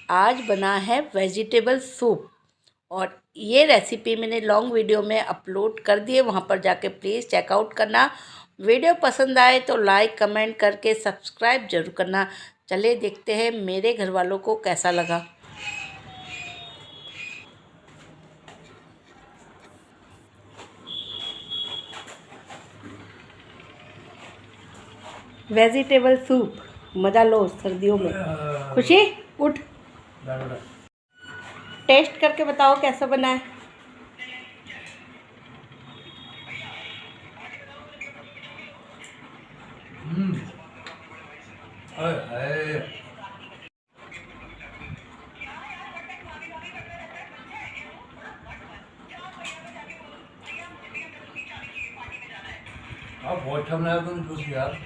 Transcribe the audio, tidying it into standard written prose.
आज बना है वेजिटेबल सूप। और ये रेसिपी मैंने लॉन्ग वीडियो में अपलोड कर दी है, वहाँ पर जाके प्लीज़ चेकआउट करना। वीडियो पसंद आए तो लाइक कमेंट करके सब्सक्राइब जरूर करना। चलिए देखते हैं मेरे घर वालों को कैसा लगा। वेजिटेबल सूप मज़ा लो सर्दियों में। खुशी उठ, टेस्ट करके बताओ कैसा बना है। बहुत अच्छा बनाया तुम जूस यार।